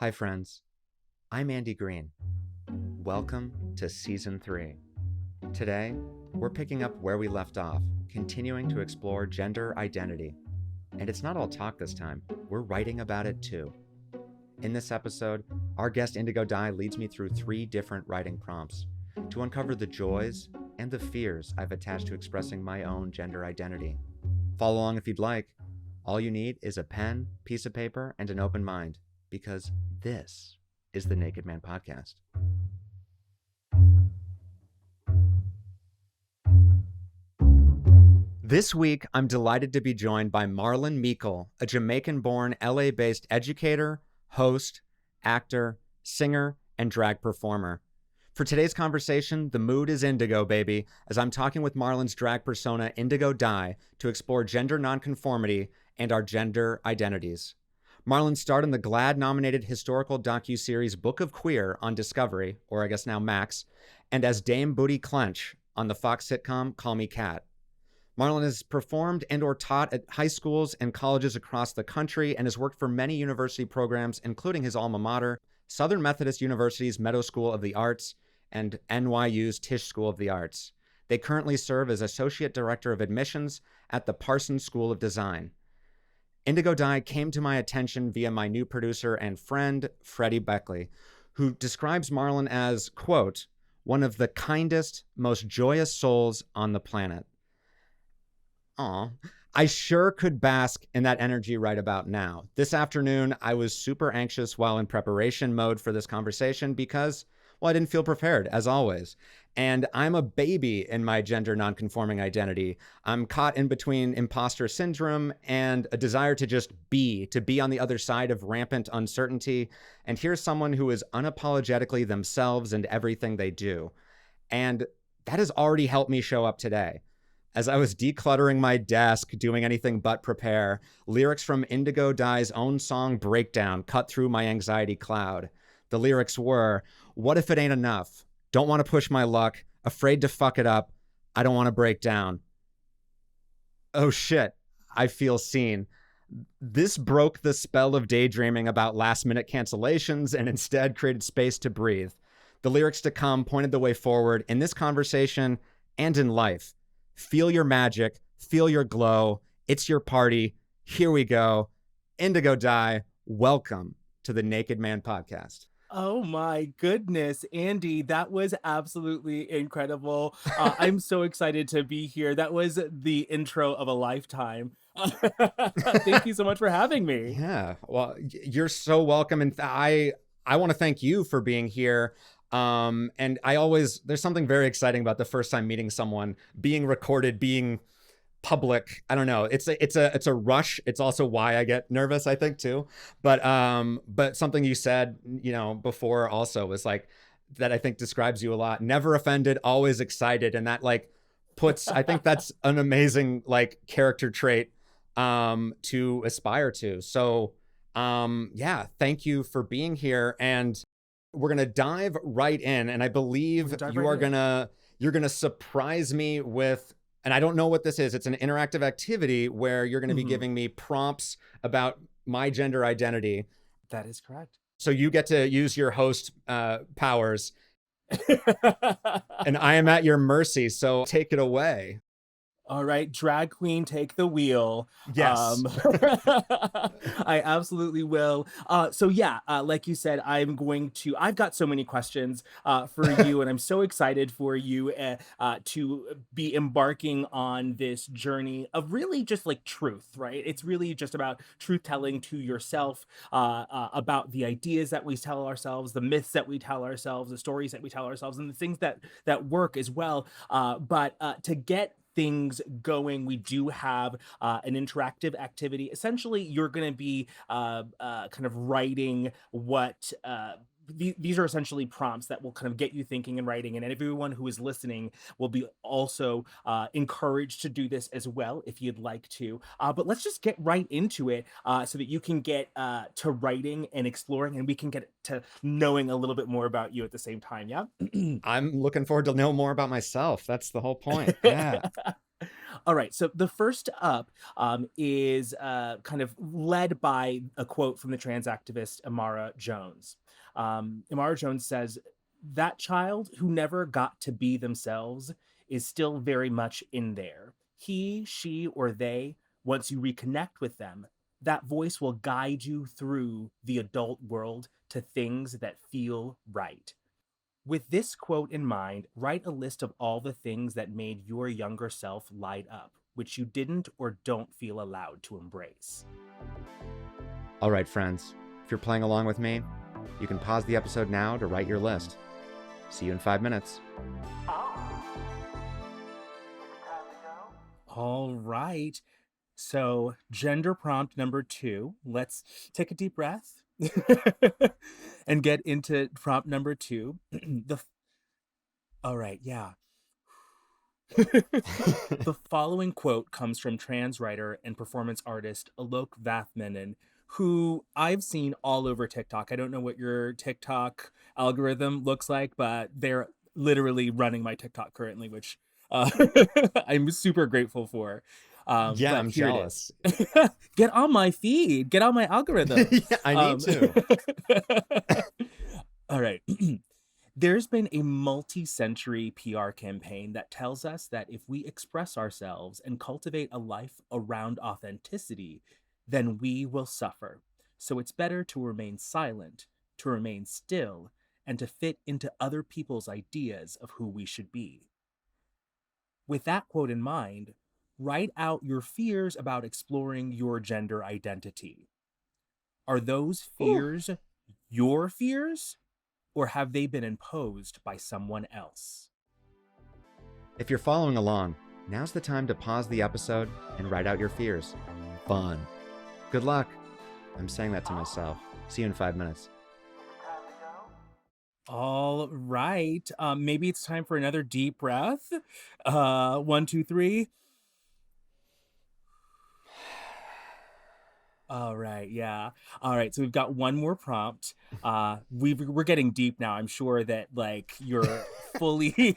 Hi, friends. I'm Andy Green. Welcome to Season 3. Today, we're picking up where we left off, continuing to explore gender identity. And it's not all talk this time, we're writing about it too. In this episode, our guest Indigo Dai leads me through 3 different writing prompts to uncover the joys and the fears I've attached to expressing my own gender identity. Follow along if you'd like. All you need is a pen, piece of paper, and an open mind, because this is the Naked Man Podcast. This week, I'm delighted to be joined by Marlon Meikle, a Jamaican-born, LA-based educator, host, actor, singer, and drag performer. For today's conversation, the mood is indigo, baby, as I'm talking with Marlon's drag persona, Indigo Dai, to explore gender nonconformity and our gender identities. Marlon starred in the GLAAD-nominated historical docuseries Book of Queer on Discovery, or I guess now Max, and as Dame Booty Clench on the Fox sitcom Call Me Kat. Marlon has performed and or taught at high schools and colleges across the country and has worked for many university programs, including his alma mater, Southern Methodist University's Meadow School of the Arts and NYU's Tisch School of the Arts. They currently serve as Associate Director of Admissions at the Parsons School of Design. Indigo Dai came to my attention via my new producer and friend, Freddie Beckley, who describes Marlon as, quote, one of the kindest, most joyous souls on the planet. Aw, I sure could bask in that energy right about now. This afternoon, I was super anxious while in preparation mode for this conversation because, well, I didn't feel prepared, as always. And I'm a baby in my gender nonconforming identity. I'm caught in between imposter syndrome and a desire to just be, to be on the other side of rampant uncertainty. And here's someone who is unapologetically themselves and everything they do. And that has already helped me show up today. As I was decluttering my desk, doing anything but prepare, lyrics from Indigo Dai's own song Breakdown cut through my anxiety cloud. The lyrics were, what if it ain't enough? Don't want to push my luck. Afraid to fuck it up. I don't want to break down. Oh shit, I feel seen. This broke the spell of daydreaming about last-minute cancellations and instead created space to breathe. The lyrics to come pointed the way forward in this conversation and in life. Feel your magic. Feel your glow. It's your party. Here we go. Indigo Dai, welcome to the Naked Man Podcast. Oh my goodness, Andy, that was absolutely incredible. I'm so excited to be here. That was the intro of a lifetime. Thank you so much for having me. Yeah, well, you're so welcome. And I want to thank you for being here. And there's something very exciting about the first time meeting someone, being recorded, being public. I don't know. It's a rush. It's also why I get nervous, I think, too. But something you said, before also was like that I think describes you a lot. Never offended, always excited. And that I think that's an amazing character trait to aspire to. So yeah, thank you for being here. And we're going to dive right in. And I believe you're going to surprise me with, and I don't know what this is. It's an interactive activity where you're going to be giving me prompts about my gender identity. That is correct. So you get to use your host powers and I am at your mercy. So take it away. All right, drag queen, take the wheel. Yes. I absolutely will. So yeah, like you said, I've got so many questions for you, and I'm so excited for you to be embarking on this journey of really just truth, right? It's really just about truth telling to yourself, about the ideas that we tell ourselves, the myths that we tell ourselves, the stories that we tell ourselves, and the things that work as well. But to get things going, we do have an interactive activity. Essentially, you're going to be kind of writing what these are essentially prompts that will kind of get you thinking and writing, and everyone who is listening will be also encouraged to do this as well if you'd like to. But let's just get right into it so that you can get to writing and exploring, and we can get to knowing a little bit more about you at the same time. Yeah. I'm looking forward to know more about myself. That's the whole point. Yeah. All right. So the first up is kind of led by a quote from the trans activist Amara Jones. Amara Jones says, "That child who never got to be themselves is still very much in there. He, she, or they, once you reconnect with them, that voice will guide you through the adult world to things that feel right." With this quote in mind, write a list of all the things that made your younger self light up, which you didn't or don't feel allowed to embrace. All right, friends, if you're playing along with me, you can pause the episode now to write your list. See you in 5 minutes. All right. So, gender prompt number 2. Let's take a deep breath and get into prompt number 2. All right, yeah. The following quote comes from trans writer and performance artist Alok Vathmanan, who I've seen all over TikTok. I don't know what your TikTok algorithm looks like, but they're literally running my TikTok currently, which uh, I'm super grateful for. Yeah, But I'm here it is. jealous. Get on my feed, get on my algorithm. Yeah, I need to. All right. There's been a multi-century PR campaign that tells us that if we express ourselves and cultivate a life around authenticity, then we will suffer. So it's better to remain silent, to remain still, and to fit into other people's ideas of who we should be. With that quote in mind, write out your fears about exploring your gender identity. Are those Ooh. fears your fears? Or have they been imposed by someone else? If you're following along, now's the time to pause the episode and write out your fears. Fun. Good luck. I'm saying that to myself. See you in 5 minutes. All right. Maybe it's time for another deep breath. 1, 2, 3. All right, yeah. All right, so we've got one more prompt. We're getting deep now. I'm sure that like you're fully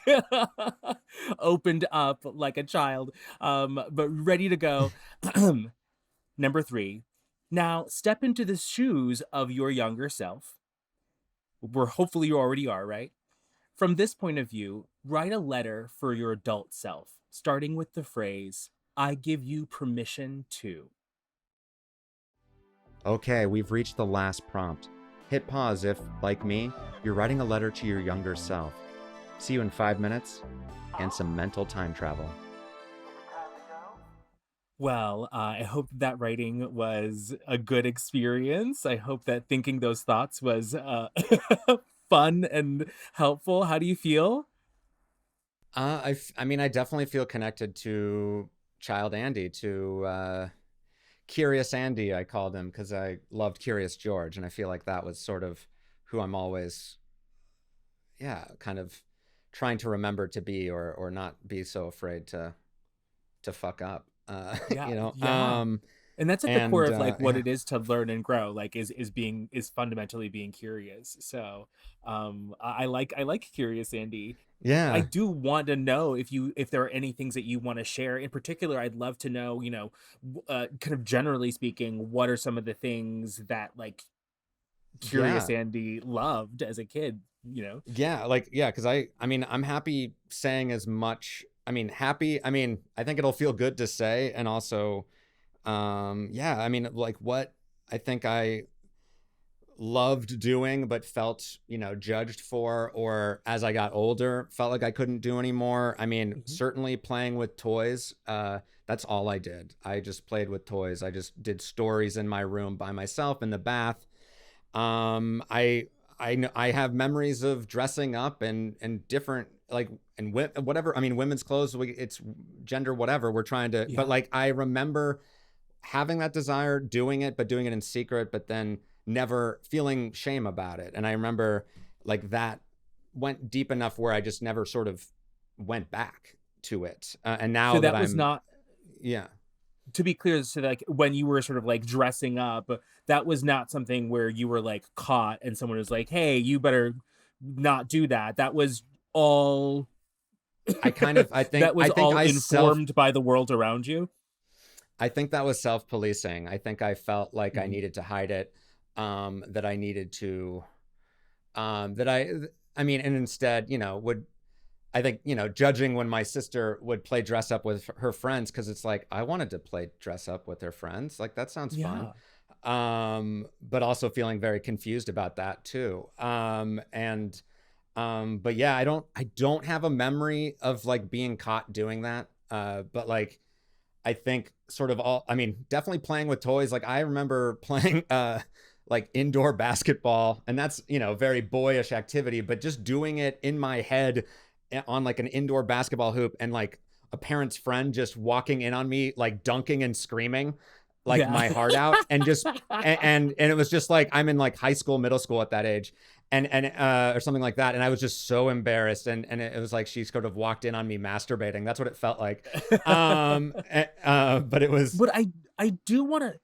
opened up like a child, but ready to go. Number 3. Now step into the shoes of your younger self. Hopefully you already are, right? From this point of view, write a letter for your adult self, starting with the phrase, "I give you permission to." Okay, we've reached the last prompt. Hit pause if, like me, you're writing a letter to your younger self. See you in 5 minutes and some mental time travel. Well, I hope that writing was a good experience. I hope that thinking those thoughts was fun and helpful. How do you feel? I mean, I definitely feel connected to Child Andy, to Curious Andy, I called him because I loved Curious George, and I feel like that was sort of who I'm always, yeah, kind of trying to remember to be, or not be so afraid to fuck up. Yeah, You know. yeah. And that's at the core of like what Yeah, it is to learn and grow, like is fundamentally being curious. So I like Curious Andy. I yeah, do want to know if there are any things that you want to share. In particular, I'd love to know, kind of generally speaking, what are some of the things that like Curious yeah. Andy loved as a kid, you know? Yeah, like yeah, because I mean I'm happy saying as much. I mean happy. I mean I think it'll feel good to say, and also, yeah. I mean like what I think I loved doing, but felt judged for, or as I got older felt like I couldn't do anymore. I mean Mhm. certainly playing with toys. That's all I did. I just played with toys. I just did stories in my room by myself in the bath. I have memories of dressing up and different like and whatever. I mean, women's clothes. It's gender, whatever. We're trying to, but Yeah. like I remember having that desire, doing it, but doing it in secret, but then never feeling shame about it. And I remember like that went deep enough where I just never sort of went back to it. And So now that that was I'm, not, yeah, to be clear, so like when you were sort of like dressing up, that was not something where you were like caught and someone was like, "Hey, you better not do that." That was all That was I think all informed by the world around you? I think that was self-policing. I think I felt like I Mhm. needed to hide it, that I needed to, that I mean, and instead, would, I think, judging when my sister would play dress up with her friends, because it's like, I wanted to play dress up with her friends. Like, that sounds fun. Yeah. But also feeling very confused about that too. But yeah, I don't have a memory of like being caught doing that. But like, I think sort of I mean, definitely playing with toys. Like I remember playing like indoor basketball, and that's, very boyish activity, but just doing it in my head on like an indoor basketball hoop, and like a parent's friend just walking in on me like dunking and screaming like Yeah. my heart out, and just and it was just like I'm in like high school, middle school at that age, and or something like that, and I was just so embarrassed, and it was like she sort of walked in on me masturbating. That's what it felt like. But it was, But I do wanna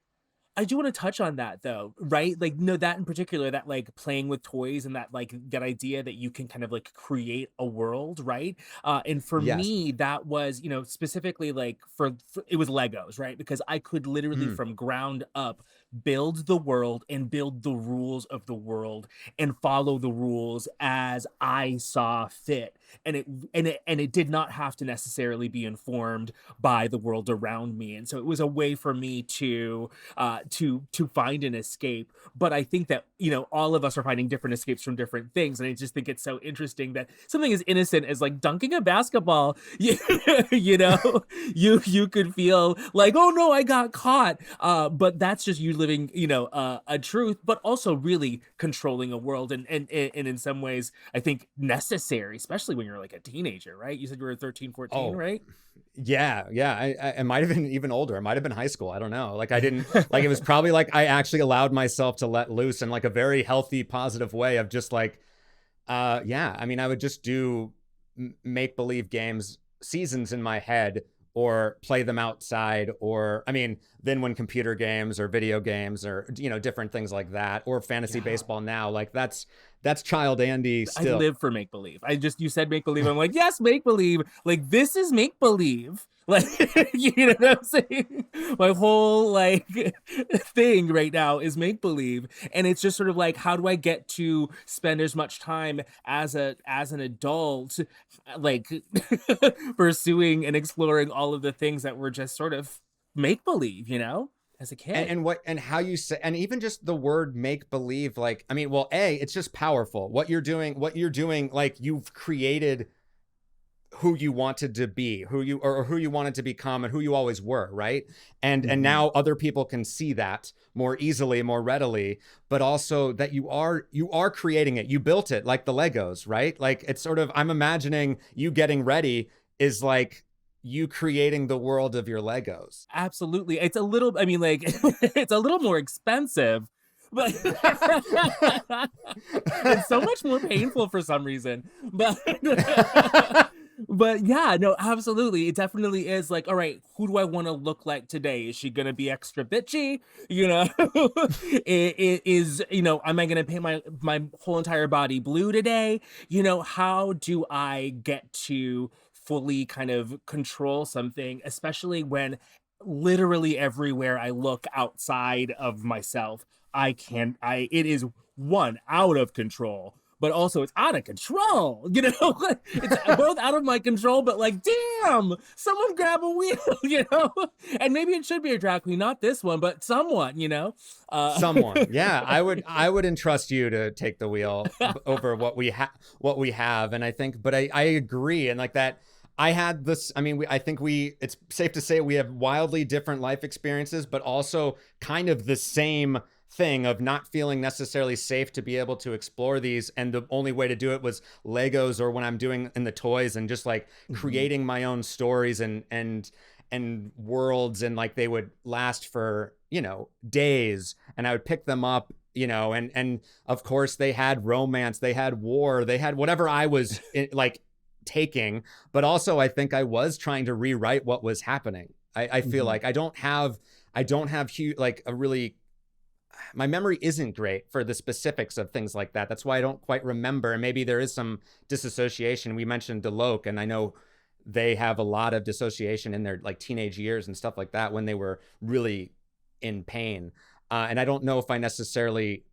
I do want to touch on that though, right? Like, no, that in particular, that like playing with toys and that like that idea that you can kind of like create a world, right? And for yes. me, that was, specifically like for it was Legos, right? Because I could literally Mm. from ground up build the world and build the rules of the world and follow the rules as I saw fit. And it did not have to necessarily be informed by the world around me. And so it was a way for me to find an escape. But I think that all of us are finding different escapes from different things, and I just think it's so interesting that something as innocent as like dunking a basketball, you know, you could feel like, oh no, I got caught. But that's just you living, a truth, but also really controlling a world, and in some ways, I think necessary, especially when you're like a teenager, right? You said you were 13, 14, Oh, right? yeah, yeah. I might have been even older. It might have been high school. I don't know. Like I didn't like, it was probably like I actually allowed myself to let loose in like a very healthy, positive way of just like, yeah. I mean, I would just do make believe games seasons in my head, or play them outside, or I mean, then when computer games or video games or different things like that, or fantasy Yeah. baseball now, like that's child Andy I still. live for make believe. You said make believe. I'm like, yes, make believe. Like this is make believe. Like you know what I'm saying? My whole like thing right now is make believe. And it's just sort of like, how do I get to spend as much time as an adult like pursuing and exploring all of the things that were just sort of make believe, as a and, kid. and what and how you say, and even just the word make believe, like I mean, well, it's just powerful what you're doing, like you've created who you wanted to be, who you wanted to become, and who you always were, right? And Mhm. now other people can see that more easily, more readily, but also that you are creating it. You built it like the Legos, right? Like it's sort of, I'm imagining you getting ready is like you creating the world of your Legos. Absolutely. It's a little, I mean, like, it's a little more expensive, but it's so much more painful for some reason. But but yeah, no, absolutely. It definitely is like, all right, who do I want to look like today? Is she gonna be extra bitchy? You know, it is, am I gonna paint my whole entire body blue today? How do I get to fully kind of control something, especially when literally everywhere I look outside of myself, it is one out of control, but also it's out of control. It's both out of my control, but like, damn, someone grab a wheel, and maybe it should be a drag queen, not this one, but someone. Uh, Someone, yeah, I would entrust you to take the wheel over what we have. And I think, but I agree, and like that, I had this, I mean, I think it's safe to say we have wildly different life experiences, but also kind of the same thing of not feeling necessarily safe to be able to explore these, and the only way to do it was Legos, or when I'm doing in the toys, and just like mhm. creating my own stories and worlds, and like they would last for days, and I would pick them up, and of course they had romance, they had war, they had whatever I was like taking. But also I think I was trying to rewrite what was happening. I feel Mhm. like I don't have huge, like a really, my memory isn't great for the specifics of things like that. That's why I don't quite remember. And maybe there is some disassociation. We mentioned Deloke, and I know they have a lot of dissociation in their like teenage years and stuff like that when they were really in pain. And I don't know if I necessarily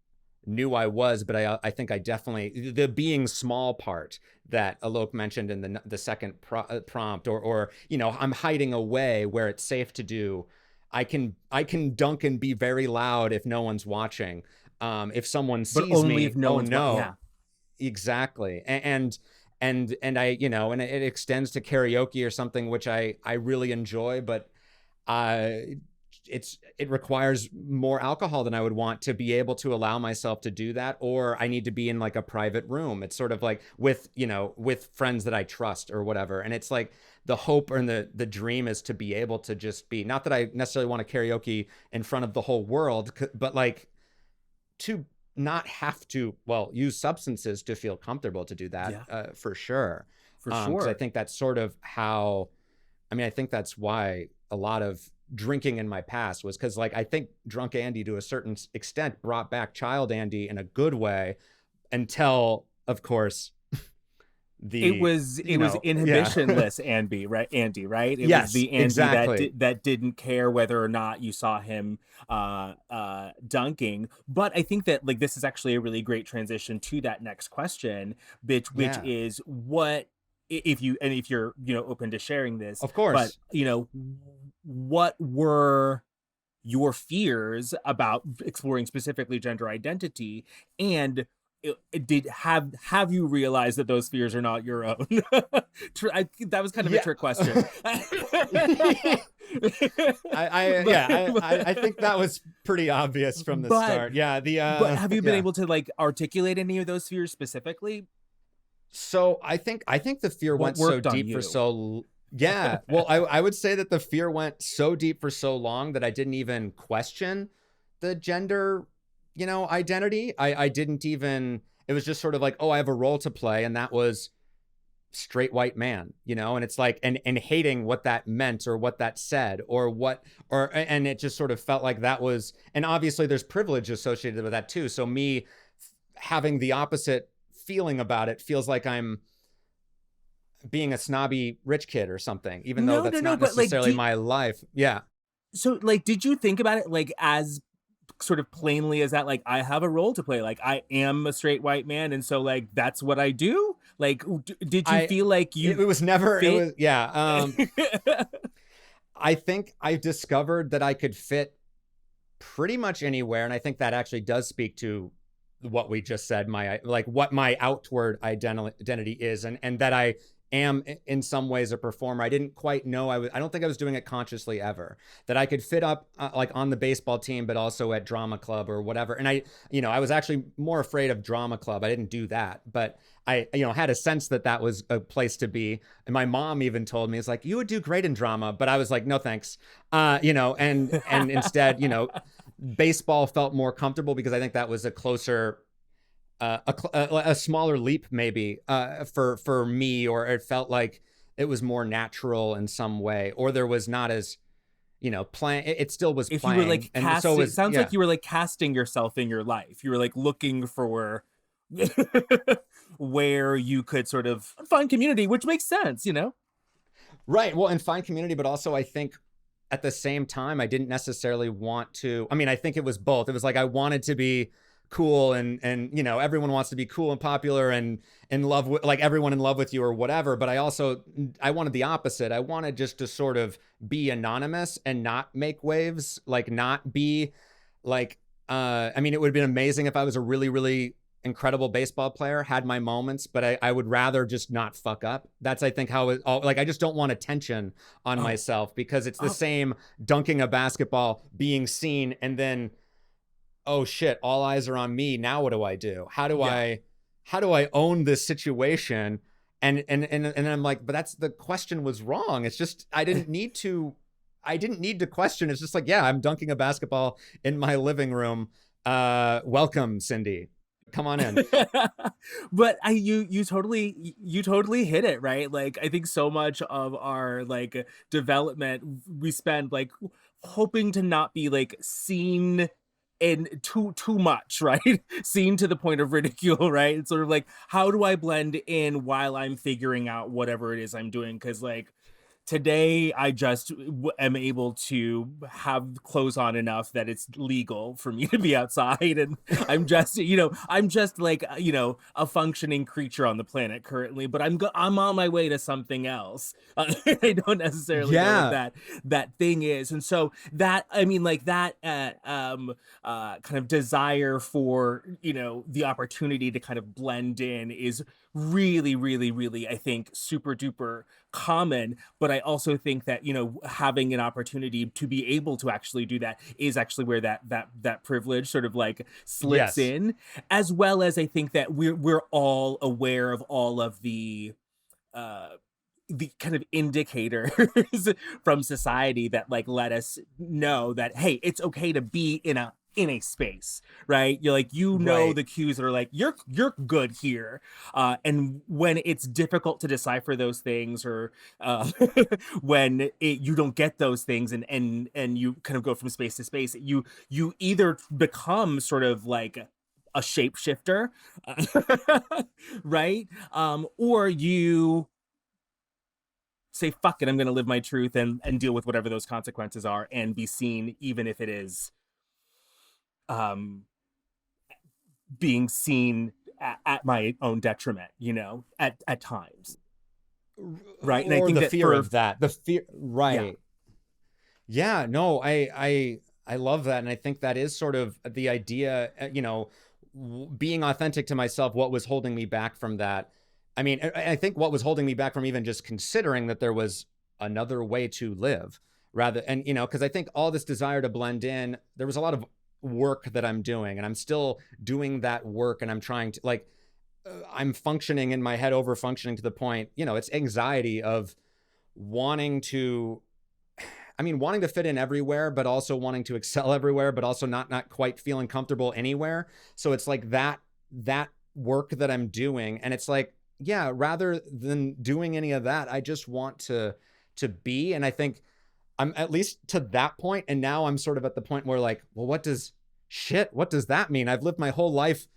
knew I was, but I think I definitely, the being small part that Alok mentioned in the second prompt, or you know, I'm hiding away where it's safe to do. I can dunk and be very loud if no one's watching. If someone But sees only me, if no oh one's watching. no, Yeah. exactly. And I, you know, and it extends to karaoke or something, which I really enjoy, but uh it requires more alcohol than I would want to be able to allow myself to do that, or I need to be in like a private room. It's sort of like with, you know, with friends that I trust or whatever. And it's like the hope and the dream is to be able to just be, not that I necessarily want to karaoke in front of the whole world, but like to not have to, well, use substances to feel comfortable to do that, Yeah, for sure. for Because I sure. think that's sort of how, I mean, I think that's why a lot of drinking in my past was, because like I think drunk Andy to a certain extent brought back child Andy in a good way, until of course It the, was you it was know, yeah. inhibitionless Andy, right? Andy, right? It was Yes, the Andy exactly. that didn't care whether or not you saw him dunking. But I think that like this is actually a really great transition to that next question, which Yeah, is what if you, and if you're, you know, open to sharing this, of but course. you know, what were your fears about exploring specifically gender identity, and did have you realized that those fears are not your own? That was kind of a Yeah. trick question. I think that was pretty obvious from the but start. Yeah, the but have you been yeah. able to like articulate any of those fears specifically? So I think the fear What went so worked on deep for you? so, yeah. Well, I would say that the fear went so deep for so long that I didn't even question the gender, you know, identity. I didn't even, it was just sort of like, oh, I have a role to play, and that was straight white man, you know. And it's like, and hating what that meant or what that said or what, or, and it just sort of felt like that was, and obviously there's privilege associated with that too. So me having the opposite feeling about it feels like I'm being a snobby rich kid or something, even though No, no, that's no. not But like, necessarily my life. Yeah. so like, did you think about it like as sort of plainly as that, like I have a role to play, like I am a straight white man and so like that's what I do, like did you I feel like it, you it was never, it fit? was, yeah. I think I discovered that I could fit pretty much anywhere, and I think that actually does speak to what we just said, my like what my outward identity is, and that I am in some ways a performer. I didn't quite know I don't think I was doing it consciously ever, that I could fit up, like on the baseball team but also at drama club or whatever. And I, you know, I was actually more afraid of drama club. I didn't do that, but I, you know, had a sense that that was a place to be. And my mom even told me, it's like, you would do great in drama, but I was like, no thanks. You know, and instead, you know, baseball felt more comfortable because I think that was a closer, a smaller leap maybe, for me, or it felt like it was more natural in some way, or there was not as, you know, playing. It still was If you were playing, like and so casting, it was, sounds yeah. like you were like casting yourself in your life, you were like looking for where you could sort of find community, which makes sense, you know. Right. Well, and find community, but also I think at the same time, I didn't necessarily want to. I mean, I think it was both. It was like I wanted to be cool, and you know, everyone wants to be cool and popular and in love with, like everyone in love with you or whatever. But I also, I wanted the opposite. I wanted just to sort of be anonymous and not make waves, like not be like, I mean, it would have been amazing if I was a really, really incredible baseball player, had my moments, but I would rather just not fuck up. That's, I think, how it all, like, I just don't want attention on Oh, myself, because it's the oh, same dunking a basketball, being seen, and then, oh shit, all eyes are on me. Now what do I do? yeah. How do I own this situation? And I'm like, but that's, the question was wrong. It's just, I didn't need to question. It's just like, yeah, I'm dunking a basketball in my living room. Welcome, Cindy. Come on in. But you totally hit it, right? Like I think so much of our like development we spend like hoping to not be like seen and too much, right? Seen to the point of ridicule, right? It's sort of like, how do I blend in while I'm figuring out whatever it is I'm doing? Because like today I just am able to have clothes on enough that it's legal for me to be outside, and I'm just like a functioning creature on the planet currently, but I'm on my way to something else. I don't necessarily know what Yeah. that thing is, and so that, I mean, like that kind of desire for the opportunity to kind of blend in is really, really, really, I think, super duper common. But I also think that having an opportunity to be able to actually do that is actually where that privilege sort of like slips Yes. in, as well as I think that we're all aware of all of uh the kind of indicators from society that like let us know that, hey, it's okay to be in a space, right? You're like, Right. the cues that are like, you're good here. And when it's difficult to decipher those things, or when you don't get those things, and you kind of go from space to space, you either become sort of like a shapeshifter, right? Or you say, fuck it, I'm going to live my truth and deal with whatever those consequences are, and be seen, even if it is um being seen at my own detriment, at times, right? And I Or think the that fear for, of that. The fear, yeah. right. Yeah, no, I love that, and I think that is sort of the idea, being authentic to myself, what was holding me back from that. I mean, I think what was holding me back from even just considering that there was another way to live, rather, and because I think all this desire to blend in, there was a lot of work that I'm doing, and I'm still doing that work, and I'm trying to like I'm functioning in my head, over functioning to the point, it's anxiety of wanting to, I mean, wanting to fit in everywhere, but also wanting to excel everywhere, but also not quite feeling comfortable anywhere. So it's like that work that I'm doing, and it's like, yeah, rather than doing any of that, I just want to be. And I think I'm at least to that point, and now I'm sort of at the point where like, well, what does that mean? I've lived my whole life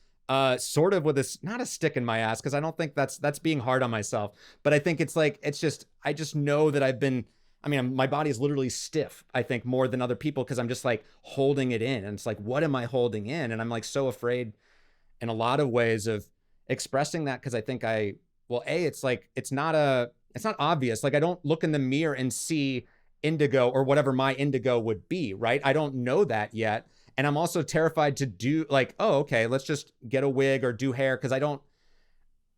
sort of with this, not a stick in my ass, because I don't think that's being hard on myself, but I think it's like, it's just, I just know that I've been, I mean, my body is literally stiff, I think, more than other people, because I'm just like holding it in. And it's like, what am I holding in? And I'm like so afraid in a lot of ways of expressing that, because I think well, it's like, it's not obvious. Like, I don't look in the mirror and see indigo or whatever my indigo would be, right? I don't know that yet. And I'm also terrified to do like, oh, okay, let's just get a wig or do hair, because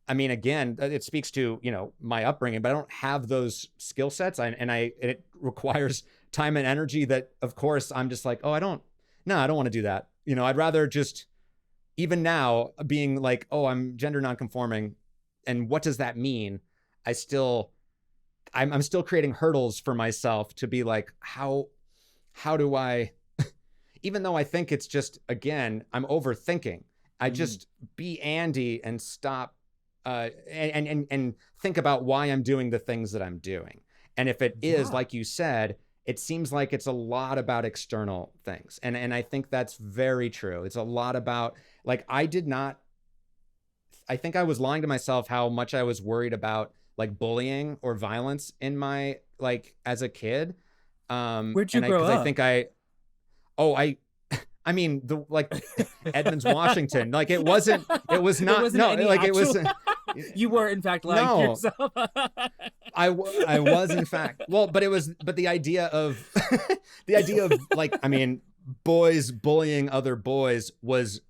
I mean, again, it speaks to, my upbringing, but I don't have those skill sets. It requires time and energy that, of course, I'm just like, oh, I don't want to do that. I'd rather just, even now, being like, oh, I'm gender nonconforming. And what does that mean? I'm still creating hurdles for myself to be like, how do I, even though I think it's just, again, I'm overthinking. I just be Andy and stop and think about why I'm doing the things that I'm doing. And if it is, Yeah. like you said, it seems like it's a lot about external things. And I think that's very true. It's a lot about, like, I think I was lying to myself how much I was worried about like bullying or violence in my, like, as a kid. Where'd you And grow because I up? think oh, I mean, the like Edmonds, Washington, like it was There not, wasn't no, any like it actual. was, You were in fact lying to no, yourself. I was in fact, well, but the idea of, the idea of like, I mean, boys bullying other boys was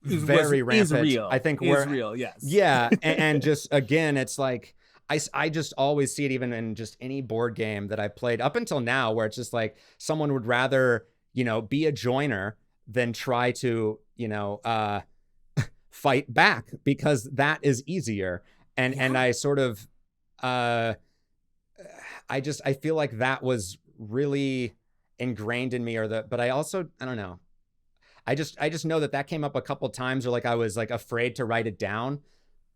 very Is rampant. I real. think Is we're, real. Yes. yeah. And just, again, it's like, I just always see it even in just any board game that I played up until now, where it's just like someone would rather, be a joiner than try to, fight back, because that is easier. And Yeah. I sort of, uh, I feel like that was really ingrained in me, but I don't know. I just know that came up a couple times, or like I was like afraid to write it down,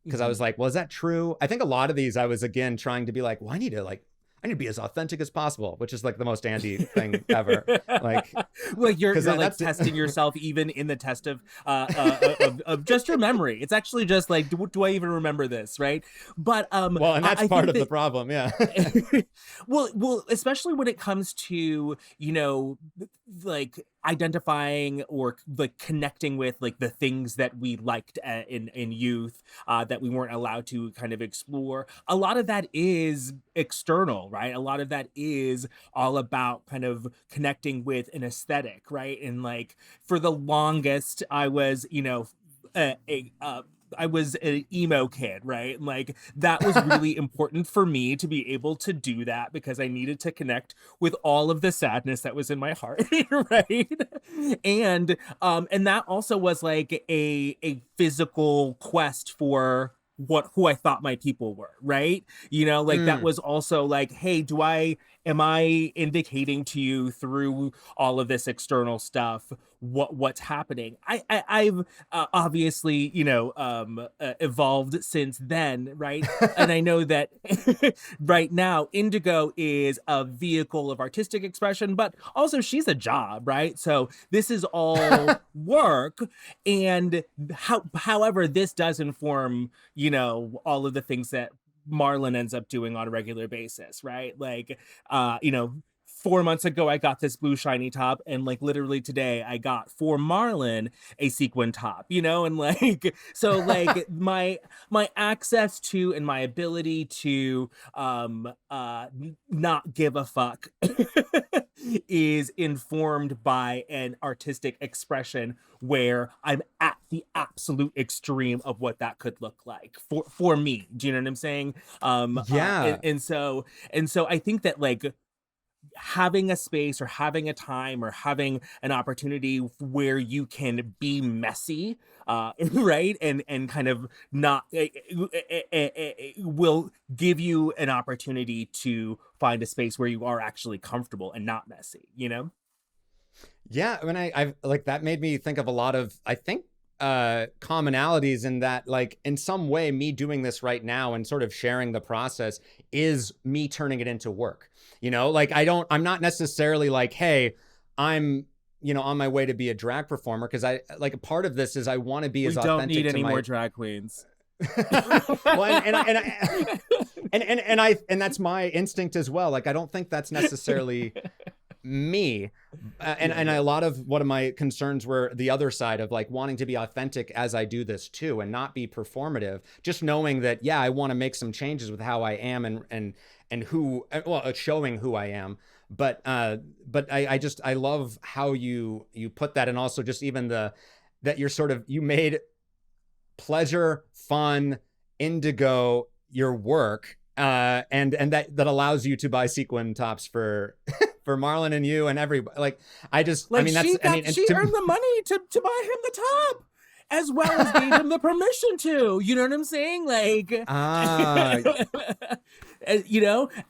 because I was Mhm. like, well, is that true? I think a lot of these I was, again, trying to be like, well, I need to like, I need to be as authentic as possible, which is like the most Andy thing ever. Like, like you're like that's testing yourself even in the test of just your memory. It's actually just like, do I even remember this, right? But well, and that's I part think of the that problem, yeah. well, especially when it comes to, like identifying or like connecting with like the things that we liked in youth, that we weren't allowed to kind of explore. A lot of that is external, right? A lot of that is all about kind of connecting with an aesthetic, right? And like for the longest, I was, I was an emo kid, right? Like that was really important for me to be able to do that because I needed to connect with all of the sadness that was in my heart, right? And that also was like a physical quest for who I thought my people were, right? Like that Mm. was also like, hey, am I indicating to you through all of this external stuff what's happening? I've obviously, evolved since then, right? And I know that right now Indigo is a vehicle of artistic expression, but also she's a job, right? So this is all work. And however, this does inform, all of the things that Marlon ends up doing on a regular basis, right? Like, 4 months ago, I got this blue shiny top, and like literally today, I got for Marlon a sequin top, and like, so like my access to and my ability to not give a fuck is informed by an artistic expression where I'm at the absolute extreme of what that could look like for me. Do you know what I'm saying? Yeah. And so I think that like having a space or having a time or having an opportunity where you can be messy, right, and kind of not will give you an opportunity to find a space where you are actually comfortable and not messy. Yeah, when I've like that made me think of a lot of, I think, commonalities in that, like in some way, me doing this right now and sort of sharing the process is me turning it into work. Like I'm not necessarily like, hey, I'm, on my way to be a drag performer, because I like a part of this is I want to be We as don't need authentic to any my more drag queens. well, and that's my instinct as well. Like I don't think that's necessarily me, and Yeah. a lot of what of my concerns were the other side of like wanting to be authentic as I do this too, and not be performative, just knowing that I want to make some changes with how I am and who, well, showing who I am. But I love how you put that, and also just even that you made pleasure, fun, Indigo your work, and that allows you to buy sequin tops for for Marlon and you and everybody. Like Like she earned the money to buy him the top, as well as gave him the permission to. You know what I'm saying? Like,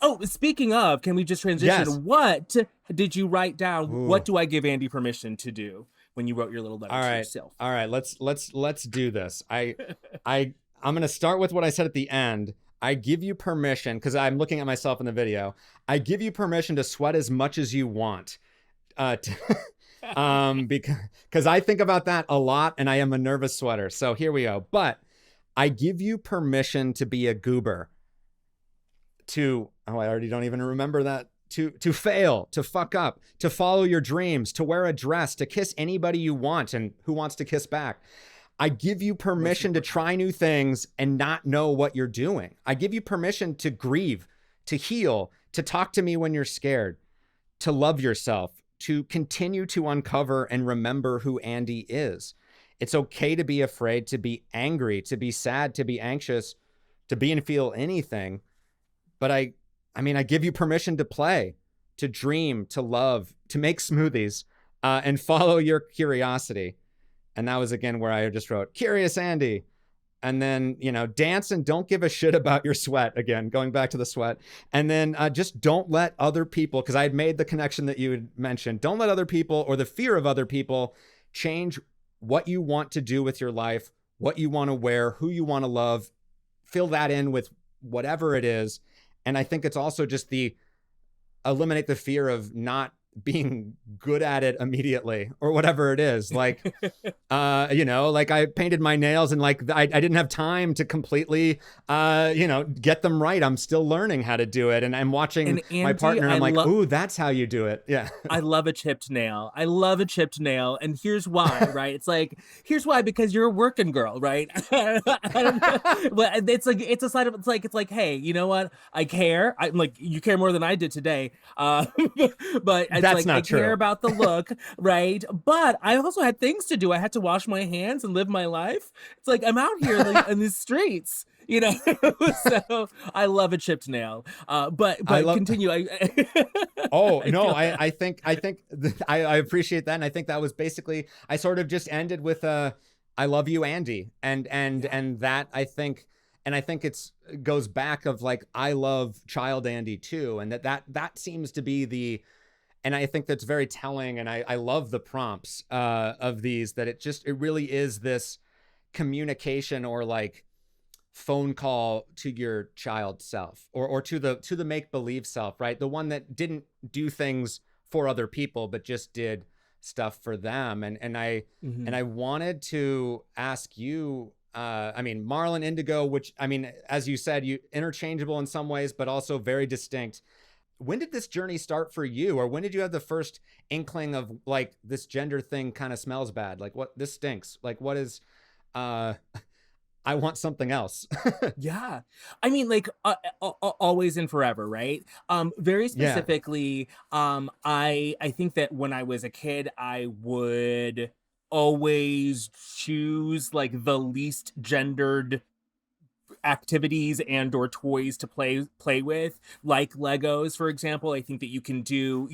Oh, speaking of, can we just transition? Yes. What did you write down? Ooh. What do I give Andy permission to do when you wrote your little letter to yourself? All right. Let's do this. I'm gonna start with what I said at the end. I give you permission, because I'm looking at myself in the video. I give you permission to sweat as much as you want. Because I think about that a lot, and I am a nervous sweater. So here we go. But I give you permission to be a goober. I already don't even remember that. To fail, to fuck up, to follow your dreams, to wear a dress, to kiss anybody you want and who wants to kiss back. I give you permission to try new things and not know what you're doing. I give you permission to grieve, to heal, to talk to me when you're scared, to love yourself, to continue to uncover and remember who Andy is. It's okay to be afraid, to be angry, to be sad, to be anxious, to be and feel anything. But I give you permission to play, to dream, to love, to make smoothies, and follow your curiosity. And that was, again, where I just wrote, Curious Andy. And then, dance and don't give a shit about your sweat. Again, going back to the sweat. And then just don't let other people, because I had made the connection that you had mentioned, don't let other people or the fear of other people change what you want to do with your life, what you want to wear, who you want to love. Fill that in with whatever it is. And I think it's also just the eliminate the fear of not being good at it immediately or whatever it is. Like, like I painted my nails and like I didn't have time to completely, get them right. I'm still learning how to do it. And I'm watching And my Andy, partner and I'm like, ooh, that's how you do it. Yeah. I love a chipped nail. I love a chipped nail. And here's why, right? It's like, here's why, because you're a working girl, right? But it's a side of, it's like, hey, you know what? I care. I'm like, you care more than I did today. But it's That's like, I not care true. about the look, right? But I also had things to do. I had to wash my hands and live my life. It's like, I'm out here like, in the streets. So I love a chipped nail. I But love. continue. Oh I no, feel I appreciate that, and I think that was basically I sort of just ended with "I love you, Andy," yeah. and that I think it's goes back of like I love child Andy too, and that seems to be the and I think that's very telling, and I love the prompts of these that it really is this communication or like phone call to your child self or to the make believe self, right? The one that didn't do things for other people but just did stuff for them. And Mhm. I wanted to ask you, I mean, Marlon, Indigo, which I mean, as you said, you interchangeable in some ways but also very distinct. When did this journey start for you, or when did you have the first inkling of like this gender thing kind of smells bad, like what this stinks, like what is uh I want something else. Yeah. I mean, like, always and forever, right? Very Yeah. specifically, I think that when I was a kid, I would always choose like the least gendered activities and or toys to play with, like Legos, for example. I think that you can do,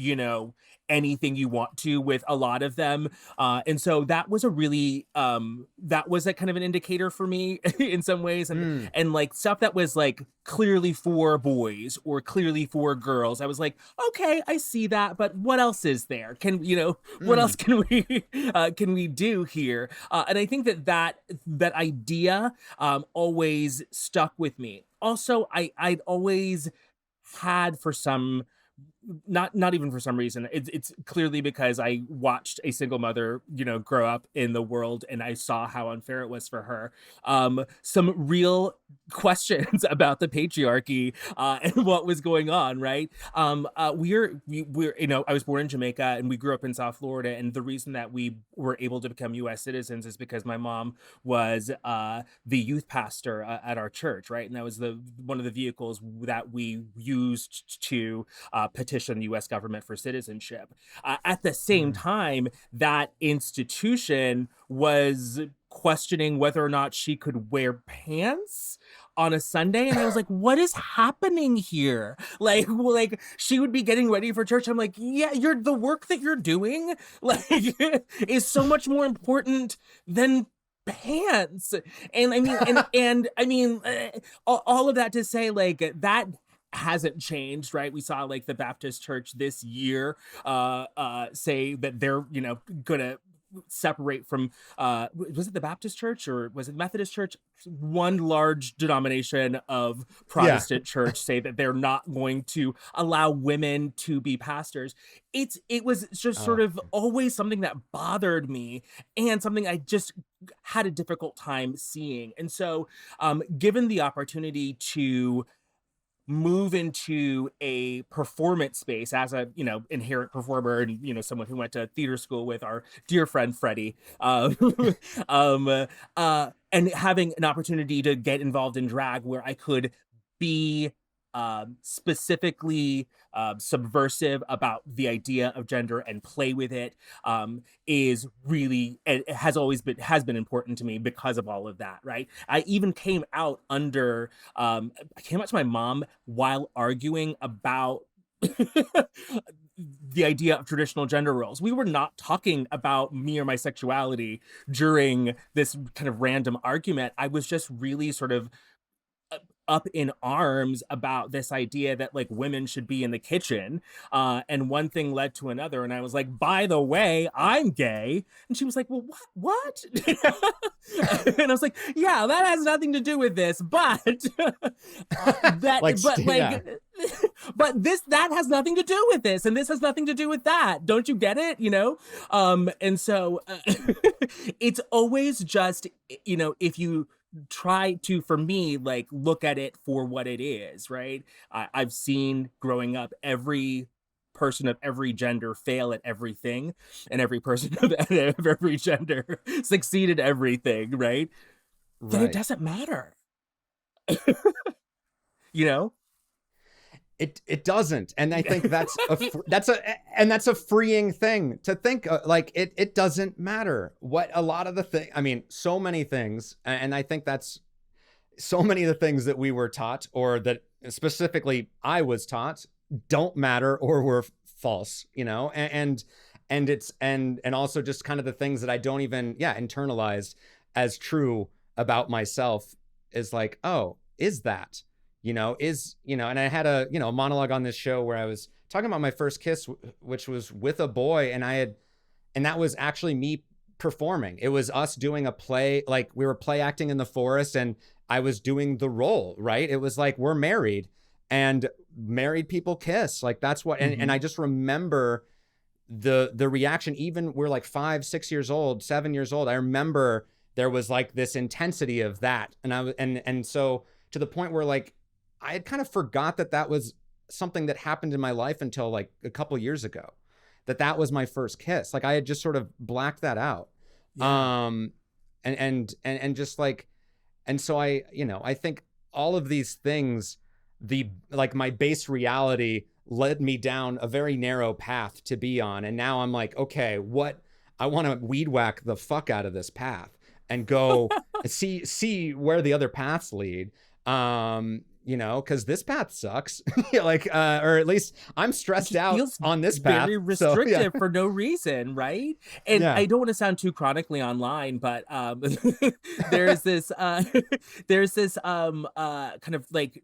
anything you want to with a lot of them. And so that was a really that was a kind of an indicator for me in some ways. Mm, And like stuff that was like clearly for boys or clearly for girls, I was like, okay, I see that, but what else is there? What else mm, can we do here? And I think that idea always stuck with me. Also, I'd always had for some, not even for some reason, it's clearly because I watched a single mother, grow up in the world, and I saw how unfair it was for her. Some real questions about the patriarchy and what was going on, right? We're I was born in Jamaica and we grew up in South Florida, and the reason that we were able to become U.S. citizens is because my mom was the youth pastor at our church, right? And that was the one of the vehicles that we used to petition the US government for citizenship. At the same mm. time, that institution was questioning whether or not she could wear pants on a Sunday. And I was like, what is happening here? Like she would be getting ready for church. I'm like, yeah, the work that you're doing like is so much more important than pants. And I mean, and I mean, all of that to say, like, that hasn't changed, right? We saw like the Baptist church this year say that they're, gonna separate from was it the Baptist church or was it Methodist church? One large denomination of Yeah. Protestant church say that they're not going to allow women to be pastors. It was just sort Oh. of always something that bothered me and something I just had a difficult time seeing. And so given the opportunity to move into a performance space as a inherent performer and someone who went to theater school with our dear friend Freddie, and having an opportunity to get involved in drag where I could be specifically subversive about the idea of gender and play with it, is really, it has been important to me because of all of that, right? I even came out under I came out to my mom while arguing about the idea of traditional gender roles. We were not talking about me or my sexuality during this kind of random argument. I was just really sort of up in arms about this idea that like women should be in the kitchen. And one thing led to another. And I was like, by the way, I'm gay. And she was like, well, what? And I was like, yeah, that has nothing to do with this, but that, Like, but yeah. like, but that has nothing to do with this, and this has nothing to do with that. Don't you get it? And so it's always just, if you try to, for me, like look at it for what it is, right? I've seen growing up every person of every gender fail at everything, and every person of every gender succeed at everything, right? Then it Right. doesn't matter. you know It doesn't, and I think that's a freeing thing to think, like it doesn't matter what a lot of the thing. I mean, so many things, and I think that's so many of the things that we were taught, or that specifically I was taught, don't matter or were false. And it's and also just kind of the things that I don't even internalize as true about myself is like, oh, is that? And I had a monologue on this show where I was talking about my first kiss, which was with a boy, and that was actually me performing. It was us doing a play, like we were play acting in the forest, and I was doing the role, right? It was like, we're married, and married people kiss, like that's what. And I just remember the reaction. Even we're like 5, 6 years old, 7 years old. I remember there was like this intensity of that, and so to the point where like I had kind of forgot that was something that happened in my life until like a couple years ago, that was my first kiss. Like I had just sort of blacked that out. Yeah. And just like, and so I think all of these things, like my base reality led me down a very narrow path to be on. And now I'm like, okay, I want to weed whack the fuck out of this path and go see where the other paths lead. Because this path sucks. Like, or at least I'm stressed out Feels on this path. very restrictive for no reason, right? And Yeah. I don't want to sound too chronically online, but there's this kind of like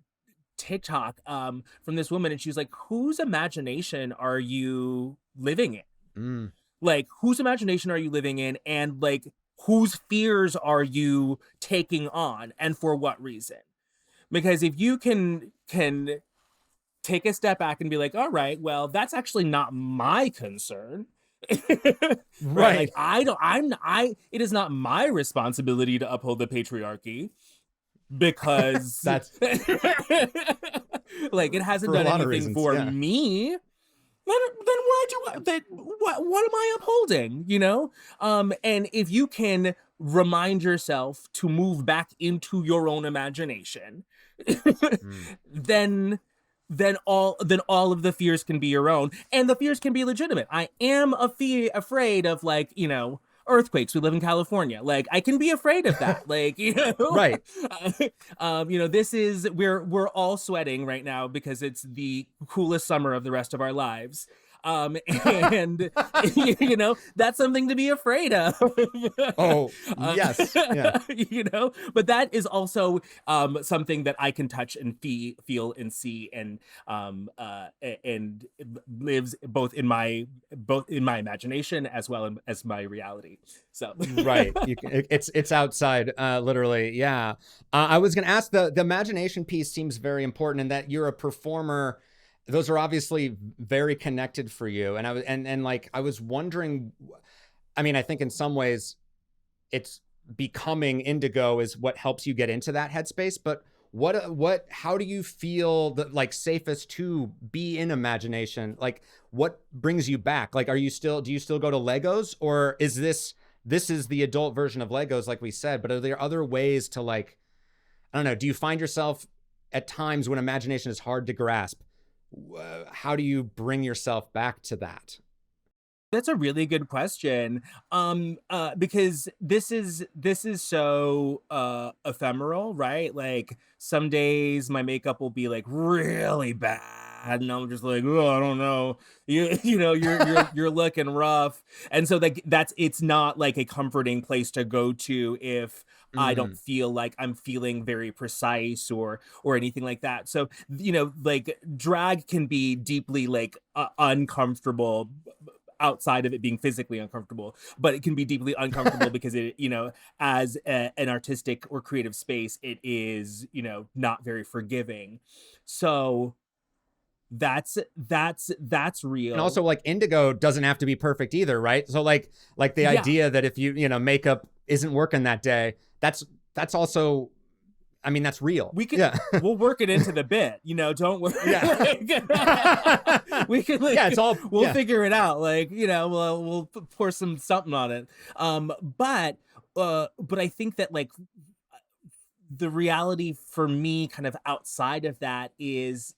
TikTok from this woman, and she was like, whose imagination are you living in? Like, whose imagination are you living in, and like whose fears are you taking on, and for what reason? Because if you can take a step back and be like, all right, well, that's actually not my concern. Right? Like it is not my responsibility to uphold the patriarchy, because That's like it hasn't for a done lot of anything reasons, for yeah. me. Then what am I upholding? And if you can remind yourself to move back into your own imagination, then all of the fears can be your own, and the fears can be legitimate. I am afraid of, like, earthquakes. We live in California. Like, I can be afraid of that. Like, Right. This is, we're all sweating right now because it's the coolest summer of the rest of our lives. And that's something to be afraid of. Oh, yes. Yeah. But that is also something that I can touch and feel and see, and lives both in my imagination as well as my reality. So Right. It's outside, literally. Yeah. I was going to ask, the imagination piece seems very important, in that you're a performer. Those are obviously very connected for you. And I was wondering, I mean, I think in some ways it's becoming Indigo is what helps you get into that headspace. But how do you feel that, like, safest to be in imagination? Like, what brings you back? Like, do you still go to Legos, or is this is the adult version of Legos, like we said, but are there other ways to, like, I don't know, do you find yourself at times when imagination is hard to grasp? How do you bring yourself back to that? That's a really good question. Because this is so ephemeral, right? Like, some days my makeup will be like really bad, and I'm just like, oh, I don't know. You're looking rough. And so, like, it's not like a comforting place to go to if I don't Mm. feel like I'm feeling very precise or anything like that. So, like drag can be deeply like uncomfortable outside of it being physically uncomfortable, but it can be deeply uncomfortable because it, as an artistic or creative space, it is, not very forgiving. So that's And real. also, like, indigo doesn't have to be perfect either, right? So like the Yeah. idea that if makeup isn't working that day, that's also, I mean, that's real. We could Yeah. we'll work it into the bit, don't worry. Yeah. We can Yeah, it's all, we'll yeah. figure it out. Like, we'll pour something on it. But I think that like the reality for me kind of outside of that is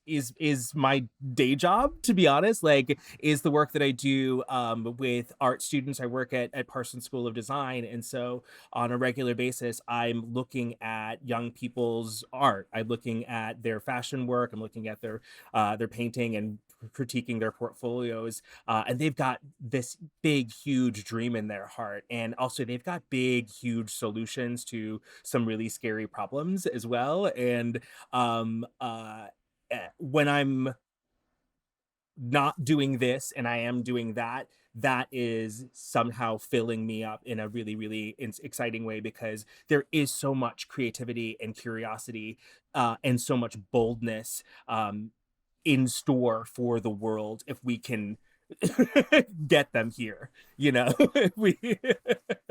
my day job, to be honest, like is the work that I do with art students. I work at Parsons School of Design, and so on a regular basis I'm looking at young people's art. I'm looking at their fashion work, I'm looking at their painting and critiquing their portfolios, and they've got this big huge dream in their heart, and also they've got big huge solutions to some really scary problems as well. And when I'm not doing this and I am doing that, that is somehow filling me up in a really, really exciting way, because there is so much creativity and curiosity, and so much boldness in store for the world if we can get them here, we